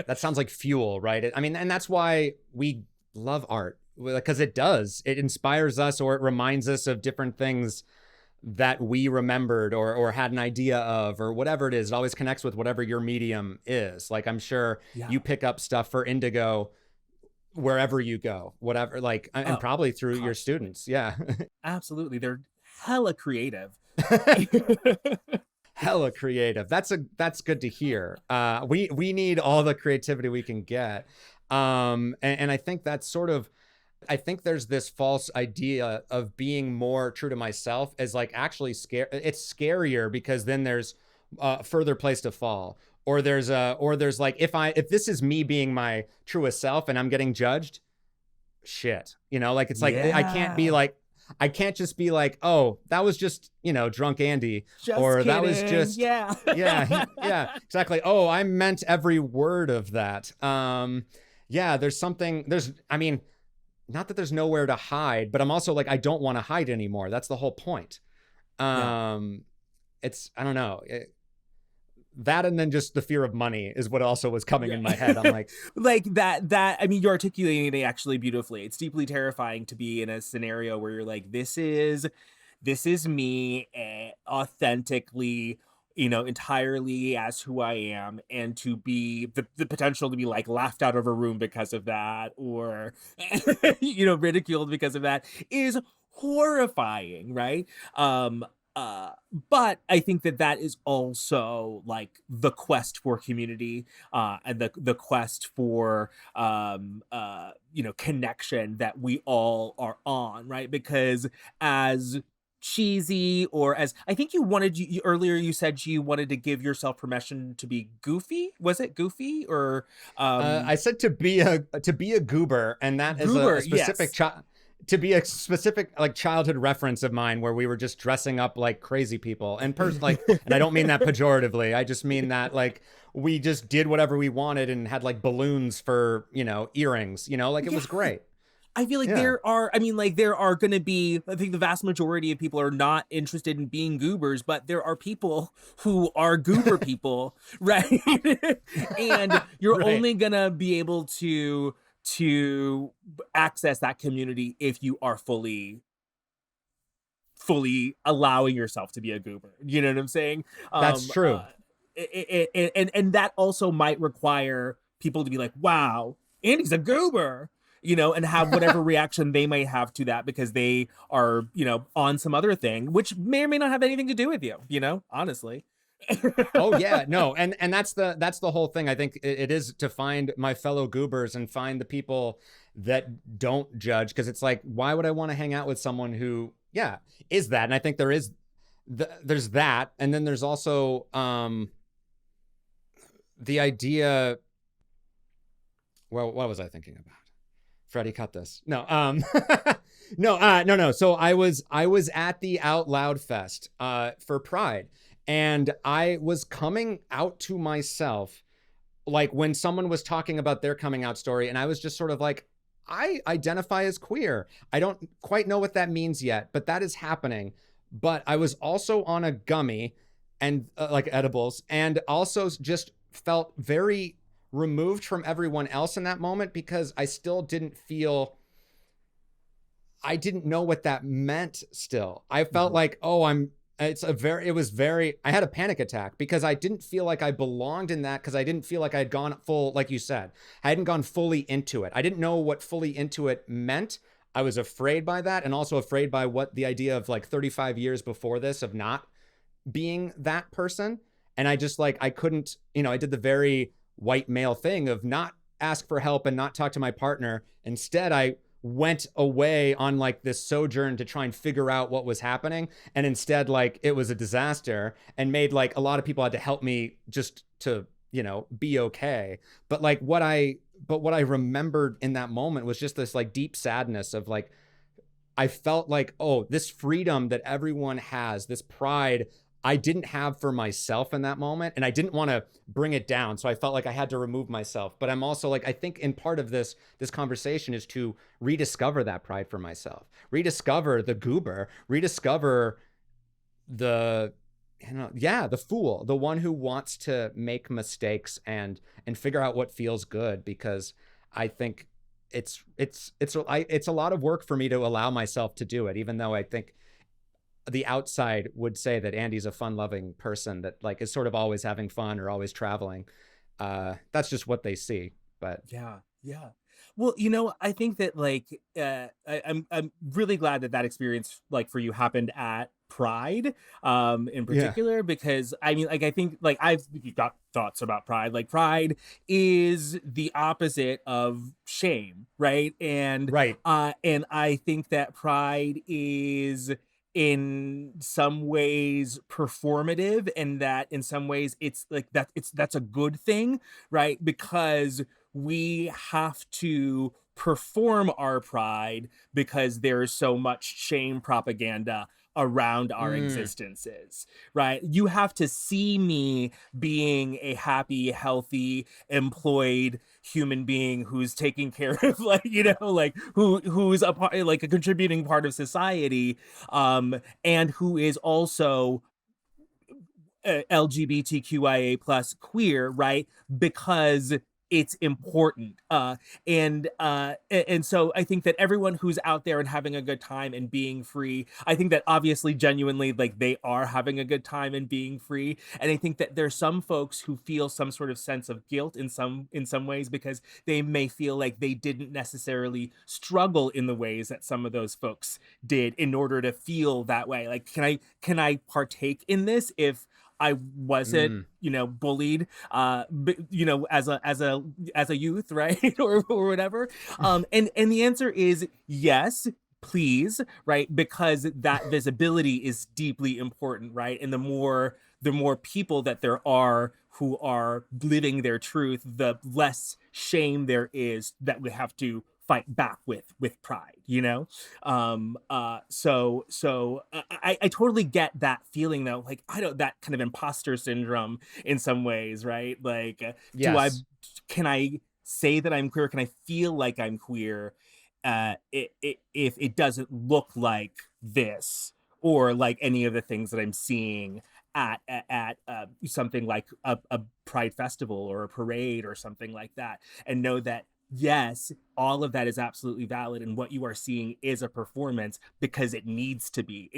That sounds like fuel, right? I mean, and that's why we love art, because it inspires us, or it reminds us of different things that we remembered or had an idea of, or whatever it is. It always connects with whatever your medium is. Like, I'm sure yeah. you pick up stuff for Indigo wherever you go, whatever, like, and probably through your students. Yeah. Absolutely. They're hella creative. Hella creative. That's good to hear. We need all the creativity we can get. And I think that's sort of, I think there's this false idea of being more true to myself as like actually scare. It's scarier because then there's a further place to fall, or there's like, if this is me being my truest self and I'm getting judged, shit, like, it's like, Yeah. I can't just be like, oh, that was just, drunk Andy, Just or kidding. that was just, yeah. yeah, exactly. Oh, I meant every word of that. Yeah, I mean, not that there's nowhere to hide, but I'm also like, I don't want to hide anymore. That's the whole point. Yeah. It's, I don't know. That, and then just the fear of money is what also was coming in my head. I'm like, like that I mean, you're articulating it actually beautifully. It's deeply terrifying to be in a scenario where you're like, this is me, authentically, entirely as who I am, and to be the potential to be like laughed out of a room because of that, or ridiculed because of that, is horrifying, right? um but I think that is also like the quest for community, and the quest for connection that we all are on, right? Because as cheesy, or as I think earlier you said you wanted to give yourself permission to be goofy. Was it goofy or I said to be a goober, and that is goober? a specific Yes. to be a specific like childhood reference of mine, where we were just dressing up like crazy people, and and I don't mean that pejoratively. I just mean that like we just did whatever we wanted and had like balloons for earrings. Like, it was great. I feel like Yeah. there are going to be, I think the vast majority of people are not interested in being goobers, but there are people who are goober people, right? And you're Right. only going to be able to access that community if you are fully allowing yourself to be a goober. You know what I'm saying? That's true. And that also might require people to be like, wow, Andy's a goober, and have whatever reaction they may have to that, because they are, on some other thing, which may or may not have anything to do with you, honestly. Oh yeah, no, and that's the whole thing. I think it is to find my fellow goobers and find the people that don't judge, because it's like, why would I want to hang out with someone who, yeah, is that? And I think there's that, and then there's also the idea. Well, what was I thinking about? Freddie, cut this. No, no. So I was at the Outloud Fest for Pride, and I was coming out to myself, like when someone was talking about their coming out story, and I was just sort of like, I identify as queer. I don't quite know what that means yet, but that is happening. But I was also on a gummy and like edibles, and also just felt very removed from everyone else in that moment because I still didn't feel, I didn't know what that meant still. I felt like, oh, I had a panic attack because I didn't feel like I belonged in that, because I didn't feel like I had gone full, like you said, I hadn't gone fully into it. I didn't know what fully into it meant. I was afraid by that, and also afraid by what the idea of like 35 years before this of not being that person. And I just like, I couldn't, I did the very white male thing of not ask for help and not talk to my partner. Instead, I went away on like this sojourn to try and figure out what was happening. And instead, like, it was a disaster and made like a lot of people had to help me just to, be okay. But like what I remembered in that moment was just this like deep sadness of like, I felt like, oh, this freedom that everyone has, this pride, I didn't have for myself in that moment, and I didn't want to bring it down. So I felt like I had to remove myself. But I'm also like, I think in part of this conversation is to rediscover that pride for myself, rediscover the goober, rediscover the, the fool, the one who wants to make mistakes and figure out what feels good. Because I think it's a lot of work for me to allow myself to do it, even though I think the outside would say that Andy's a fun-loving person that like is sort of always having fun or always traveling. That's just what they see. But yeah. Well, I think that like I'm really glad that experience like for you happened at Pride in yeah, particular, because I mean, like, I think like I've got thoughts about Pride. Like, Pride is the opposite of shame, right? right. And I think that Pride is in some ways performative, and that in some ways it's like that's a good thing, right? Because we have to perform our pride because there is so much shame propaganda around our Mm, existences, right? You have to see me being a happy, healthy, employed human being who's taking care of like, like who's a part, like a contributing part of society, and who is also LGBTQIA plus queer, right? Because it's important. And so I think that everyone who's out there and having a good time and being free, I think that obviously genuinely like they are having a good time and being free. And I think that there's some folks who feel some sort of sense of guilt in some ways, because they may feel like they didn't necessarily struggle in the ways that some of those folks did in order to feel that way. Like, can I partake in this if I wasn't, mm, bullied, as a youth, right? or whatever. And the answer is yes, please, right? Because that visibility is deeply important, right? And the more people that there are who are living their truth, the less shame there is that we have to fight back with pride, I totally get that feeling though, like I don't, that kind of imposter syndrome in some ways, right? Like, do I, yes. can I say that I'm queer, can I feel like I'm queer, if it doesn't look like this, or like any of the things that I'm seeing at something like a pride festival or a parade or something like that, and know that yes, all of that is absolutely valid, and what you are seeing is a performance because it needs to be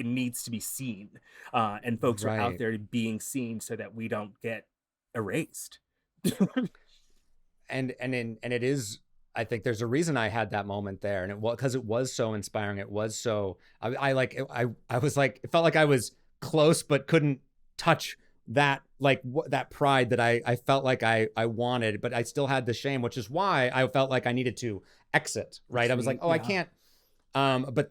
seen, and folks are out Right. there being seen so that we don't get erased. And it is, I think there's a reason I had that moment there, and it was because it was so inspiring. It was so, I like, I was like, it felt like I was close but couldn't touch that, like that pride that I felt like I wanted, but I still had the shame, which is why I felt like I needed to exit. Right. I was like, Retreat, oh, I yeah. can't. But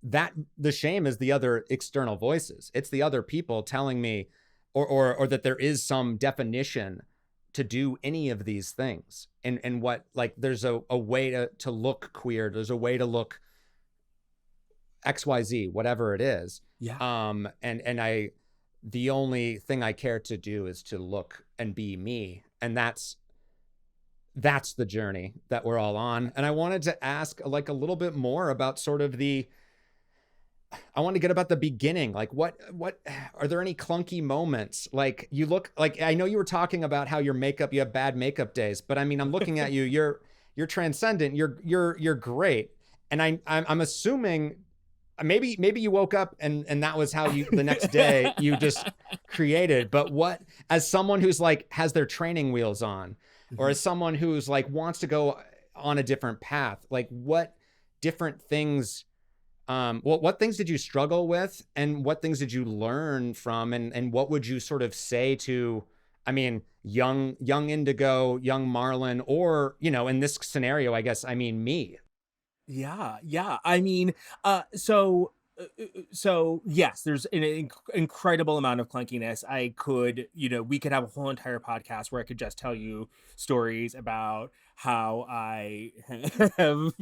that the shame is the other external voices. It's the other people telling me, or that there is some definition to do any of these things, and what, like, there's a way to look queer, there's a way to look XYZ, whatever it is. Yeah. And I, the only thing I care to do is to look and be me. And that's the journey that we're all on. And I wanted to ask like a little bit more about sort of I want to get about the beginning. Like what are there any clunky moments? Like you look like, I know you were talking about how you have bad makeup days, but I mean, I'm looking at you, you're transcendent. You're great. And I'm assuming maybe you woke up and that was how you, the next day you just created. But what, as someone who's like has their training wheels on, or as someone who's like wants to go on a different path, like what different things, what things did you struggle with, and what things did you learn from, and what would you sort of say to, I mean, young Indigo, young Marlon, or, you know, in this scenario, I guess, I mean, me. Yeah. I mean, so yes, there's an incredible amount of clunkiness. I could, we could have a whole entire podcast where I could just tell you stories about how I have,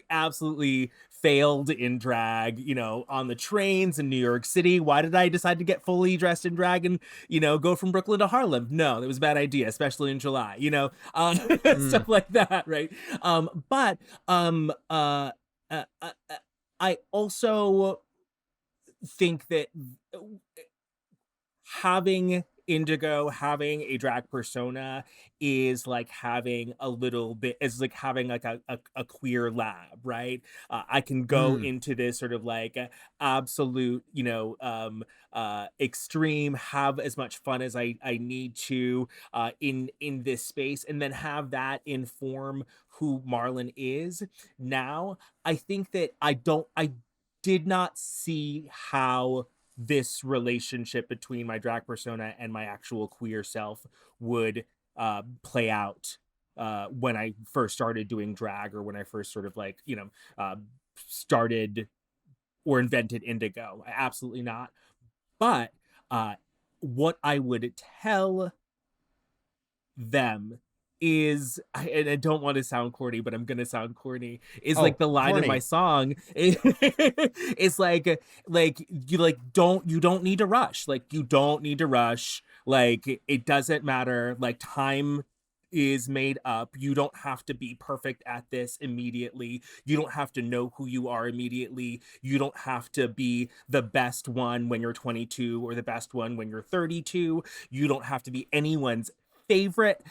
absolutely failed in drag, on the trains in New York City. Why did I decide to get fully dressed in drag and, go from Brooklyn to Harlem? No, that was a bad idea, especially in July, stuff like that, right? But I also think that having Indigo, having a drag persona is like having like a queer lab, right? I can go into this sort of like absolute, extreme, have as much fun as I need to in this space, and then have that inform who Marlon is. Now, I think that I did not see how this relationship between my drag persona and my actual queer self would play out when I first started doing drag, or when I first sort of like, started or invented Indigo. Absolutely not. But what I would tell them is, and I don't want to sound corny, but I'm gonna sound corny, is like the line corny in my song. It's like you don't need to rush. Like, you don't need to rush. Like, it doesn't matter. Like, time is made up. You don't have to be perfect at this immediately. You don't have to know who you are immediately. You don't have to be the best one when you're 22 or the best one when you're 32. You don't have to be anyone's favorite.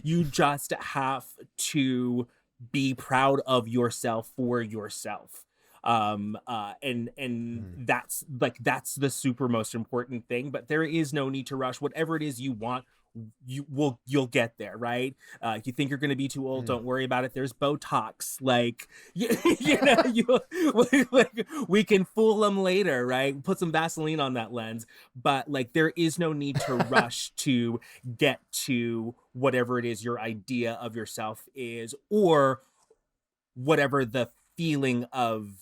You just have to be proud of yourself for yourself. And that's the super most important thing. But there is no need to rush. Whatever it is you want, you'll get there, right? If you think you're going to be too old, don't worry about it. There's Botox. Like, we can fool them later, right? Put some Vaseline on that lens. But like, there is no need to rush to get to whatever it is your idea of yourself is, or whatever the feeling of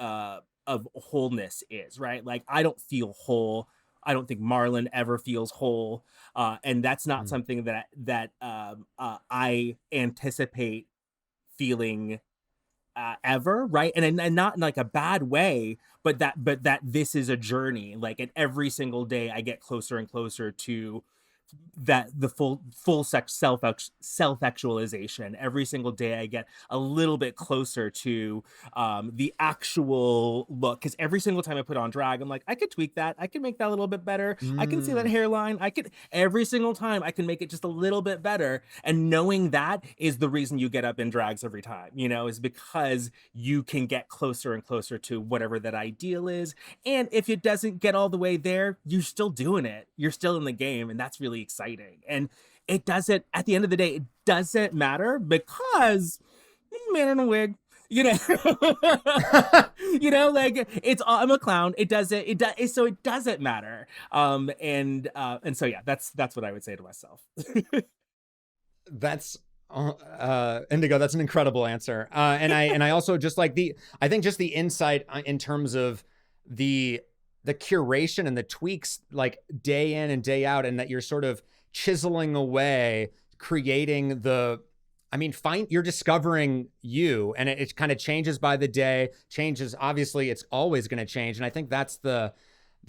wholeness is, right? Like, I don't feel whole. I don't think Marlon ever feels whole, and that's not something that I anticipate feeling ever, right? And not in like a bad way, but that this is a journey. Like, at every single day, I get closer and closer to that, the full self-actualization. Every single day I get a little bit closer to the actual look, because every single time I put on drag, I'm like, I could tweak that, I can make that a little bit better, I can see that hairline, every single time I can make it just a little bit better. And knowing that is the reason you get up in drags every time, is because you can get closer and closer to whatever that ideal is. And if it doesn't get all the way there, you're still doing it, you're still in the game, and that's really exciting. And it doesn't, at the end of the day, it doesn't matter, because man in a wig, like, I'm a clown. So it doesn't matter. And so yeah, that's what I would say to myself. That's Indigo, that's an incredible answer. And I also just like I think just the insight in terms of the the curation and the tweaks like day in and day out, and that you're sort of chiseling away, creating you're discovering you, and it kind of changes by the day, changes. Obviously, it's always going to change. And I think that's the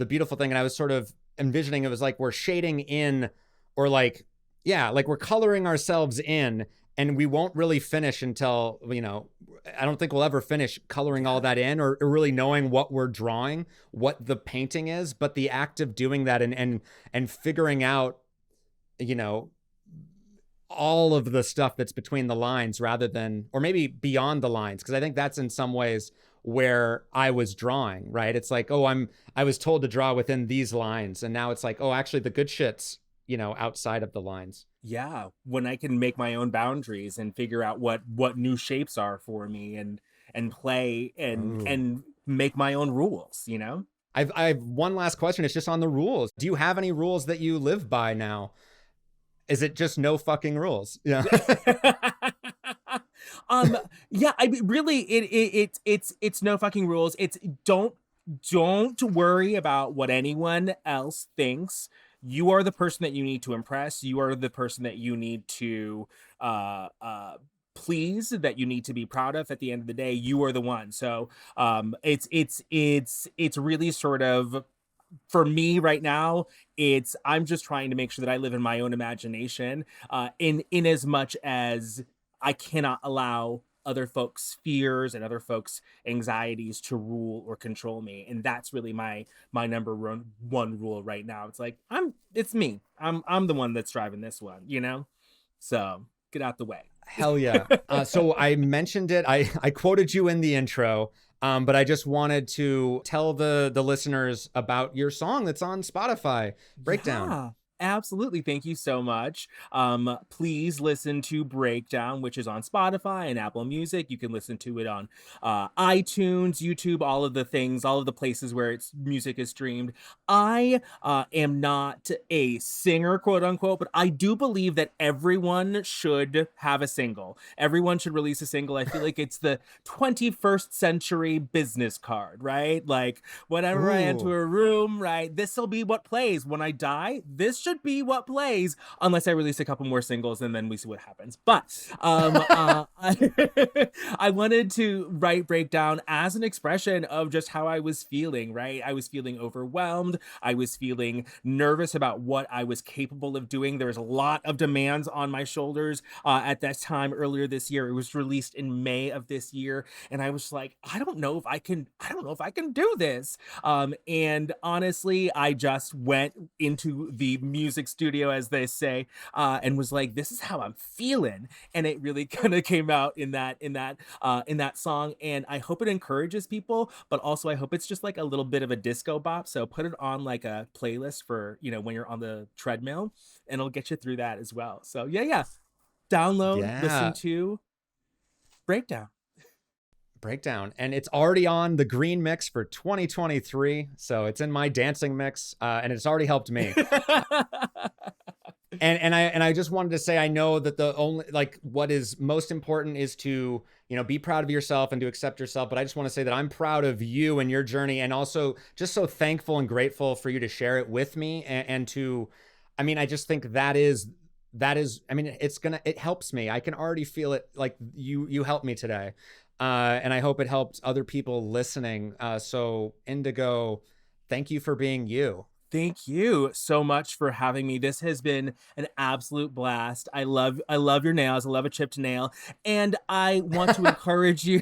beautiful thing. And I was sort of envisioning it was like we're shading in, or like, yeah, like we're coloring ourselves in, and we won't really finish until, I don't think we'll ever finish coloring all that in, or really knowing what we're drawing, what the painting is. But the act of doing that and figuring out, all of the stuff that's between the lines rather than, or maybe beyond the lines. Cause I think that's in some ways where I was drawing, right? It's like, I was told to draw within these lines. And now it's like, oh, actually the good shit's, outside of the lines. Yeah. When I can make my own boundaries and figure out what new shapes are for me, and play and make my own rules, I've one last question. It's just on the rules. Do you have any rules that you live by now? Is it just no fucking rules? Yeah. Yeah, really it's no fucking rules. It's don't worry about what anyone else thinks. You are the person that you need to impress. You are the person that you need to please, that you need to be proud of. At the end of the day, you are the one. So it's really sort of, for me right now, I'm just trying to make sure that I live in my own imagination, in as much as I cannot allow other folks' fears and other folks' anxieties to rule or control me. And that's really my number one rule right now. It's like, it's me. I'm the one that's driving this one, So get out the way. Hell yeah. So I mentioned it. I quoted you in the intro. But I just wanted to tell the listeners about your song that's on Spotify, Breakdown. Yeah, absolutely. Thank you so much. Please listen to Breakdown, which is on Spotify and Apple Music. You can listen to it on iTunes, YouTube, all of the things, all of the places where its music is streamed. I am not a singer, quote unquote, but I do believe that everyone should have a single. Everyone should release a single. I feel like it's the 21st century business card, right? Like, whenever I enter a room, right, this will be what plays. When I die, this should be what plays, unless I release a couple more singles and then we see what happens. But I wanted to write Breakdown as an expression of just how I was feeling, right? I was feeling overwhelmed. I was feeling nervous about what I was capable of doing. There was a lot of demands on my shoulders at that time earlier this year. It was released in May of this year. And I was like, I don't know if I can do this. And honestly, I just went into the music studio, as they say, and was like, this is how I'm feeling. And it really kind of came out in that song. And I hope it encourages people, but also I hope it's just like a little bit of a disco bop. So put it on like a playlist for, when you're on the treadmill, and it'll get you through that as well. So yeah. Download, listen to Breakdown. And it's already on the green mix for 2023. So it's in my dancing mix, and it's already helped me. And I just wanted to say, I know that the only, like, what is most important is to, be proud of yourself and to accept yourself. But I just want to say that I'm proud of you and your journey, and also just so thankful and grateful for you to share it with me, and to, I just think that is, it helps me. I can already feel it. Like you helped me today. And I hope it helped other people listening. So Indigo, thank you for being you. Thank you so much for having me. This has been an absolute blast. I love your nails. I love a chipped nail. And I want to encourage you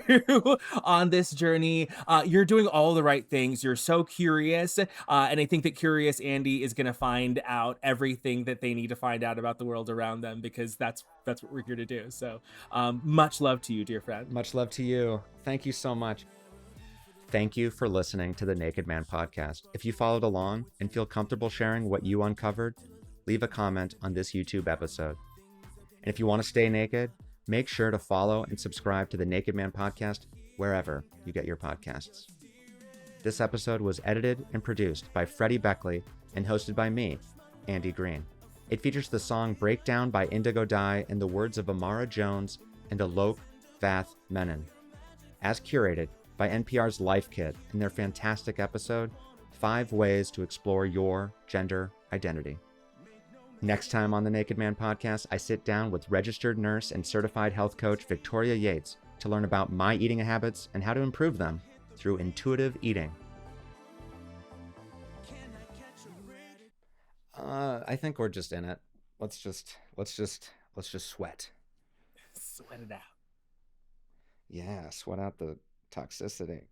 on this journey. You're doing all the right things. You're so curious. And I think that Curious Andy is going to find out everything that they need to find out about the world around them, because that's what we're here to do. So much love to you, dear friend. Much love to you. Thank you so much. Thank you for listening to the Naked Man podcast. If you followed along and feel comfortable sharing what you uncovered, leave a comment on this YouTube episode. And if you want to stay naked, make sure to follow and subscribe to the Naked Man podcast wherever you get your podcasts. This episode was edited and produced by Freddie Beckley and hosted by me, Andy Green. It features the song Breakdown by Indigo Dai in the words of Amara Jones and Alok Vath Menon, as curated by NPR's Life Kit in their fantastic episode, 5 ways to explore your gender identity. Next time on the Naked Man podcast, I sit down with registered nurse and certified health coach Victoria Yates to learn about my eating habits and how to improve them through intuitive eating. I think we're just in it. Let's just sweat. Sweat it out. Yeah, sweat out the toxicity.